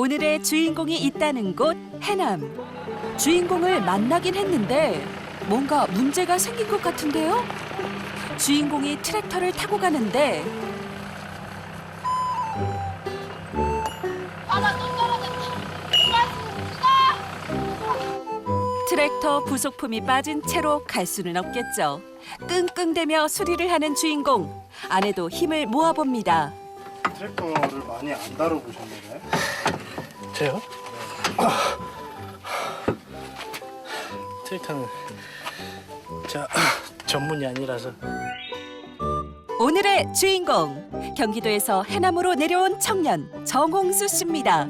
오늘의 주인공이 있다는 곳 해남. 주인공을 만나긴 했는데 뭔가 문제가 생긴 것 같은데요? 주인공이 트랙터를 타고 가는데 트랙터 부속품이 빠진 채로 갈 수는 없겠죠. 끙끙대며 수리를 하는 주인공. 아내도 힘을 모아봅니다. 트랙터를 많이 안 다뤄보셨나요? 저요? 트랙터는 전문이 아니라서. 오늘의 주인공. 경기도에서 해남으로 내려온 청년 정홍수 씨입니다.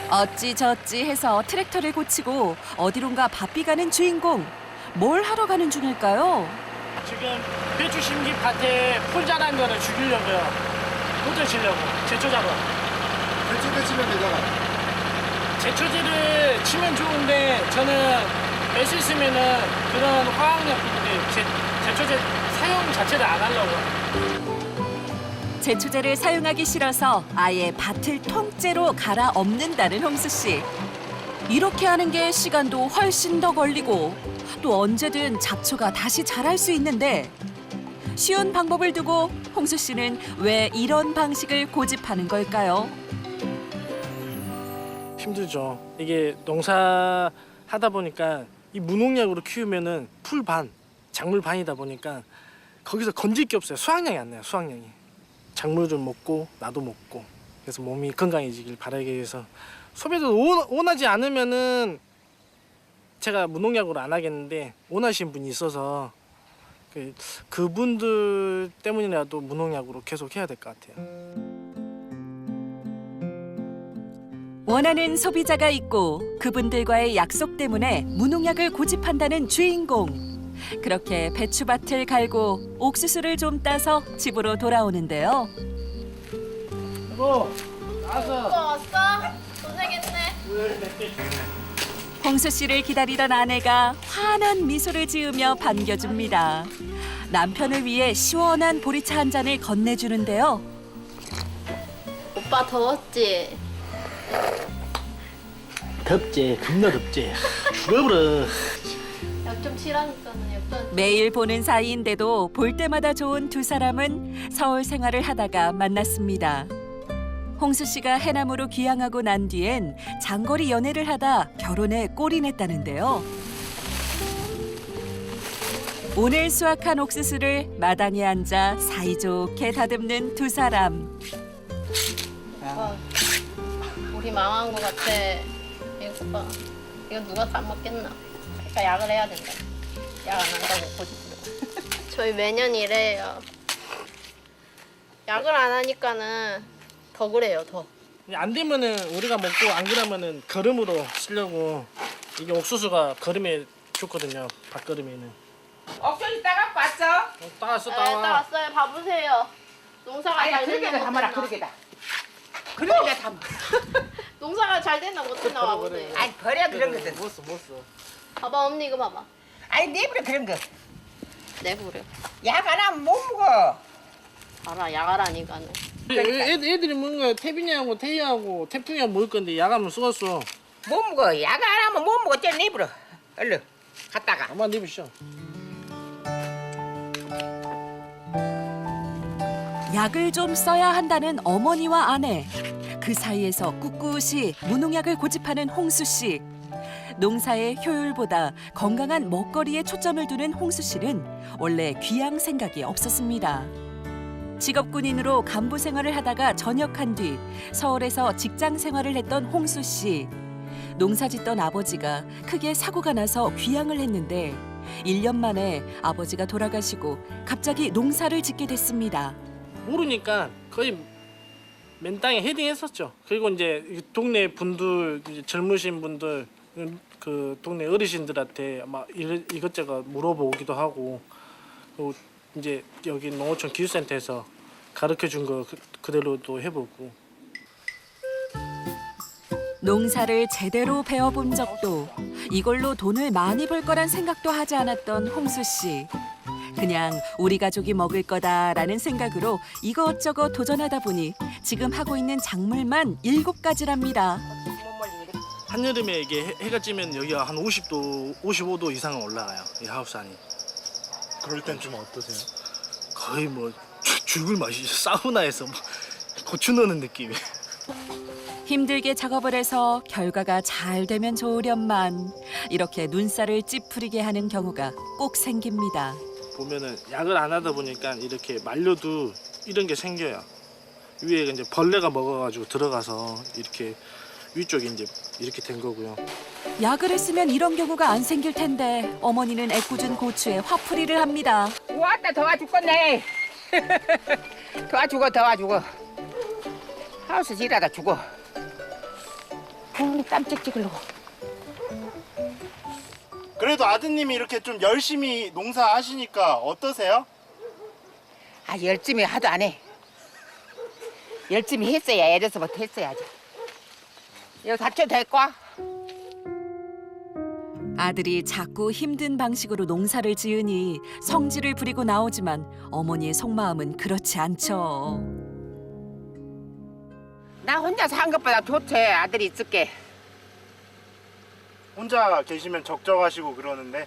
어찌저찌 해서 트랙터를 고치고 어디론가 바삐 가는 주인공. 뭘 하러 가는 중일까요? 지금 배추 심기 밭에 풀 자란 거를 죽이려고요. 꽂아주려고 제초제로. 배추를 치면 되잖아. 제초제를 치면 좋은데 저는 뺄 수 있으면은 그런 화학약 제초제 사용 자체를 안 하려고. 제초제를 사용하기 싫어서 아예 밭을 통째로 갈아 엎는다는 홍수 씨. 이렇게 하는 게 시간도 훨씬 더 걸리고 또 언제든 잡초가 다시 자랄 수 있는데 쉬운 방법을 두고 홍수 씨는 왜 이런 방식을 고집하는 걸까요? 힘들죠. 이게 농사 하다 보니까 이 무농약으로 키우면은 풀 반, 작물 반이다 보니까 거기서 건질 게 없어요. 수확량이 안 나요. 수확량이. 작물을 먹고 나도 먹고 그래서 몸이 건강해지길 바라기 위해서 소비를 원하지 않으면은 제가 무농약으로 안 하겠는데 원하시는 분이 있어서 그분들 때문이라도 무농약으로 계속 해야 될 것 같아요. 원하는 소비자가 있고 그분들과의 약속 때문에 무농약을 고집한다는 주인공. 그렇게 배추밭을 갈고 옥수수를 좀 따서 집으로 돌아오는데요. 여보, 나왔어. 왔어? 고생했네. 홍수 씨를 기다리던 아내가 환한 미소를 지으며 반겨줍니다. 남편을 위해 시원한 보리차 한 잔을 건네주는데요. 오빠 더웠지? 덥지, 겁나 덥지. 죽어버려. 약 좀 치라니까는 약간. 매일 보는 사이인데도 볼 때마다 좋은 두 사람은 서울 생활을 하다가 만났습니다. 홍수 씨가 해남으로 귀향하고 난 뒤엔 장거리 연애를 하다 결혼에 꼴이 냈다는데요. 오늘 수확한 옥수수를 마당에 앉아 사이좋게 다듬는 두 사람. 오빠, 우리 망한 거 같아. 이거 봐. 이거 누가 싸먹겠나? 그러니까 약을 해야 된다. 약 안 한다고 고집부려. 저희 매년 이래요. 약을 안 하니까는 더 그래요, 더. 안 되면은 우리가 먹고 안 그러면은 거름으로 쓰려고. 이게 옥수수가 거름에 좋거든요. 밭거름에는. 옥수수 따갖고 왔어? 따왔어, 네, 따와. 따왔어요. 봐보세요. 농사가 아야 잘 그러게다 됐나 담아라 못 됐나. 그러게다 그러게다 담아 농사가 잘 됐나 못 됐나 그래, 봐보세요. 그래. 아니 버려 그런 것들 못 써, 못 써. 봐봐, 언니 이거 봐봐. 아니 내버려 그런 거 내부려. 약 안 하면 못 먹어 알아, 약하라니까는. 애들이 먹는 거 태빈이하고 태희하고 태풍이하고 먹을 건데 야가면 썩었어. 못 먹어 약 안 하면 못 먹어 쟤 내버려 얼른 갔다가 아마 내비셔. 약을 좀 써야 한다는 어머니와 아내. 그 사이에서 꿋꿋이 무농약을 고집하는 홍수 씨. 농사의 효율보다 건강한 먹거리에 초점을 두는 홍수 씨는 원래 귀향 생각이 없었습니다. 직업 군인으로 간부 생활을 하다가 전역한 뒤 서울에서 직장 생활을 했던 홍수 씨. 농사 짓던 아버지가 크게 사고가 나서 귀향을 했는데 1년 만에 아버지가 돌아가시고 갑자기 농사를 짓게 됐습니다. 모르니까 거의 맨 땅에 헤딩했었죠. 그리고 이제 동네 분들, 이제 젊으신 분들, 그 동네 어르신들한테 막 이것저것 물어보기도 하고, 그리고 이제 여기 농어촌 기술센터에서 가르쳐 준 거 그대로도 해보고. 농사를 제대로 배워본 적도 이걸로 돈을 많이 벌 거란 생각도 하지 않았던 홍수 씨. 그냥 우리 가족이 먹을 거다라는 생각으로 이것저것 도전하다 보니 지금 하고 있는 작물만 7가지랍니다. 한여름에 이게 해가 찌면 여기가 한 50도, 55도 이상은 올라가요. 이 하우스 안이. 그럴 땐 좀 어떠세요? 거의 뭐 죽을 맛이죠. 사우나에서 뭐 고추 넣는 느낌이. 힘들게 작업을 해서 결과가 잘 되면 좋으련만 이렇게 눈살을 찌푸리게 하는 경우가 꼭 생깁니다. 보면은 약을 안 하다 보니까 이렇게 말려도 이런 게 생겨요. 위에 이제 벌레가 먹어가지고 들어가서 이렇게 위쪽이 이제 이렇게 된 거고요. 약을 했으면 이런 경우가 안 생길 텐데 어머니는 애꿎은 고추에 화풀이를 합니다. 왔다 도와죽겠네. 도와주고. 하우스 일하다 죽어. 땀 찍찍 흘리고. 그래도 아드님이 이렇게 좀 열심히 농사하시니까 어떠세요? 아 열심히 하도 안 해. 열심히 했어야 애려서부터 했어야지. 이거 다쳐도 될거? 아들이 자꾸 힘든 방식으로 농사를 지으니 성질을 부리고 나오지만 어머니의 속마음은 그렇지 않죠. 나 혼자 산 것보다 좋지. 아들이 있을게. 혼자 계시면 적적하시고 그러는데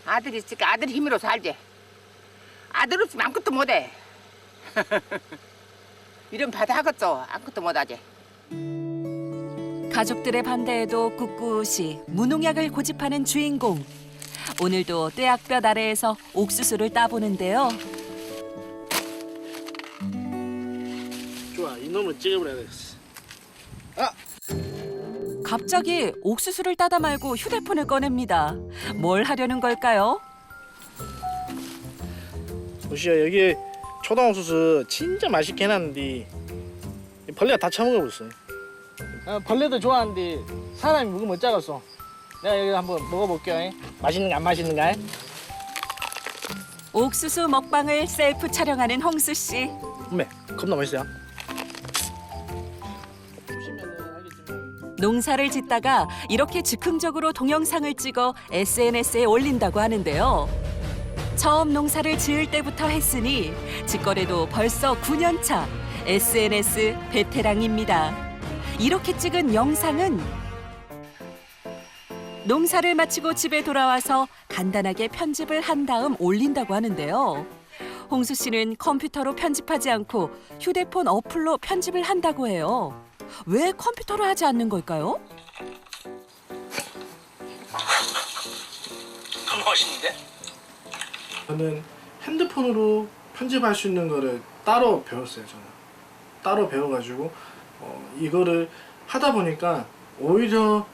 아들이 있을게. 아들 힘으로 살지. 아들 없으면 아무것도 못해. 이런 바다 하겠어. 아무것도 못하지. 가족들의 반대에도 꿋꿋이 무농약을 고집하는 주인공. 오늘도 떼약볕 아래에서 옥수수를 따보는데요. 좋아, 이놈을 찍어버려야 되겠어. 갑자기 옥수수를 따다 말고 휴대폰을 꺼냅니다. 뭘 하려는 걸까요? 보시오, 여기 초당옥수수 진짜 맛있게 해놨는데 벌레가 다 처먹어버렸어요. 벌레도 좋아하는데 사람이 먹으면 어쩌겠어. 내가 여기 한번 먹어볼게요. 맛있는가 안 맛있는가? 옥수수 먹방을 셀프 촬영하는 홍수 씨. 어메, 겁나 맛있어요. 보시면은 알겠지만 농사를 짓다가 이렇게 즉흥적으로 동영상을 찍어 SNS에 올린다고 하는데요. 처음 농사를 지을 때부터 했으니 직거래도 벌써 9년 차 SNS 베테랑입니다. 이렇게 찍은 영상은 농사를 마치고 집에 돌아와서 간단하게 편집을 한 다음 올린다고 하는데요. 홍수 씨는 컴퓨터로 편집하지 않고 휴대폰 어플로 편집을 한다고 해요. 왜 컴퓨터로 하지 않는 걸까요? 너무 맛있는데? 저는 핸드폰으로 편집할 수 있는 거를 따로 배웠어요. 저는 따로 배워가지고 이거를 하다 보니까 오히려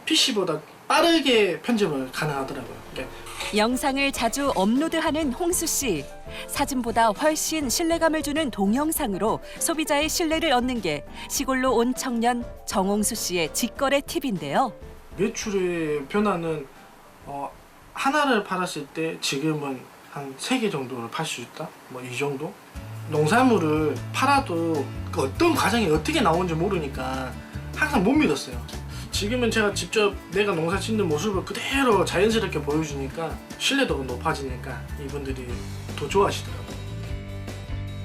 PC보다 빠르게 편집을 가능하더라고요. 영상을 자주 업로드하는 홍수 씨. 사진보다 훨씬 신뢰감을 주는 동영상으로 소비자의 신뢰를 얻는 게 시골로 온 청년 정홍수 씨의 직거래 팁인데요. 매출의 변화는 하나를 팔았을 때 지금은 한 3개 정도를 팔 수 있다? 뭐 이 정도? 농산물을 팔아도 그 어떤 과정이 어떻게 나오는지 모르니까 항상 못 믿었어요. 지금은 제가 직접 내가 농사 짓는 모습을 그대로 자연스럽게 보여주니까 신뢰도가 높아지니까 이분들이 더 좋아하시더라고요.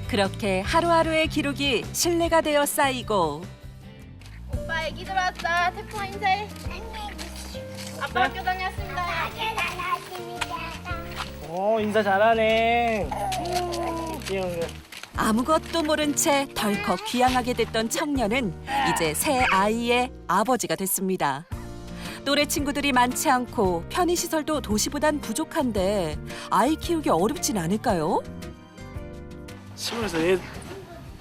그렇게 하루하루의 기록이 신뢰가 되어 쌓이고 오빠 애기 들어왔어. 태풍아 인사해. 아빠 학교 다녔습니다. 인사 잘하네. 귀여운 거. 아무것도 모른 채 덜컥 귀향하게 됐던 청년은 이제 새 아이의 아버지가 됐습니다. 또래 친구들이 많지 않고 편의시설도 도시보단 부족한데 아이 키우기 어렵진 않을까요? 시골에서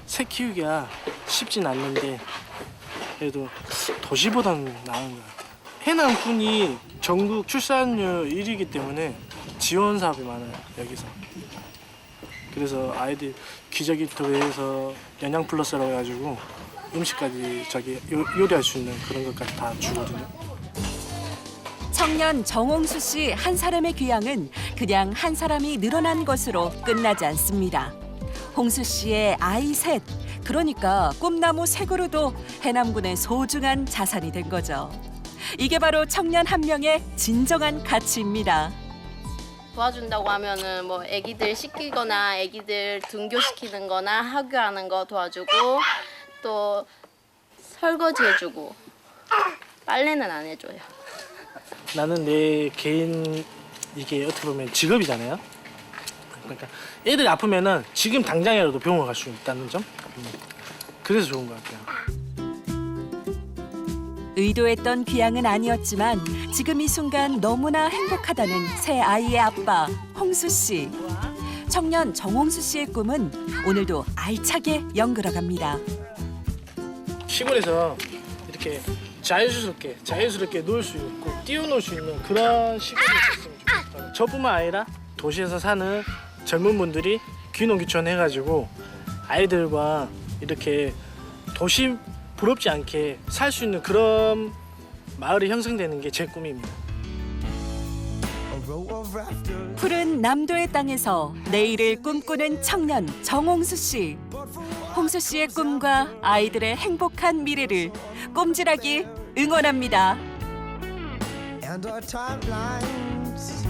새 키우기가 쉽진 않는데 그래도 도시보다는 나은 것 같아요. 해남군이 전국 출산율 1위이기 때문에 지원 사업이 많아요, 여기서. 그래서 아이들 기저귀 더해서 영양 플러스라고 해가지고 음식까지 요리할 수 있는 그런 것까지 다 주거든요. 청년 정홍수 씨 한 사람의 귀향은 그냥 한 사람이 늘어난 것으로 끝나지 않습니다. 홍수 씨의 아이 셋, 그러니까 꿈나무 세 그루도 해남군의 소중한 자산이 된 거죠. 이게 바로 청년 한 명의 진정한 가치입니다. 도와준다고 하면은 뭐 애기들 씻기거나 애기들 등교시키는 거나 학교하는 거 도와주고 또 설거지 해주고 빨래는 안 해줘요. 나는 내 개인 이게 어떻게 보면 직업이잖아요. 그러니까 애들이 아프면은 지금 당장이라도 병원 갈 수 있다는 점. 그래서 좋은 것 같아요. 의도했던 귀향은 아니었지만 지금 이 순간 너무나 행복하다는 새 아이의 아빠 홍수 씨. 청년 정홍수 씨의 꿈은 오늘도 알차게 연결어갑니다. 시골에서 이렇게 자유스럽게 놀 수 있고 뛰어놀 수 있는 그런 시골이 있었으면 좋겠어요. 저뿐만 아니라 도시에서 사는 젊은 분들이 귀농귀촌 해가지고 아이들과 이렇게 도시 부럽지 않게 살 수 있는 그런 마을이 형성되는 게 제 꿈입니다. 푸른 남도의 땅에서 내일을 꿈꾸는 청년 정홍수 씨. 홍수 씨의 꿈과 아이들의 행복한 미래를 꼼질하게 응원합니다. And our timelines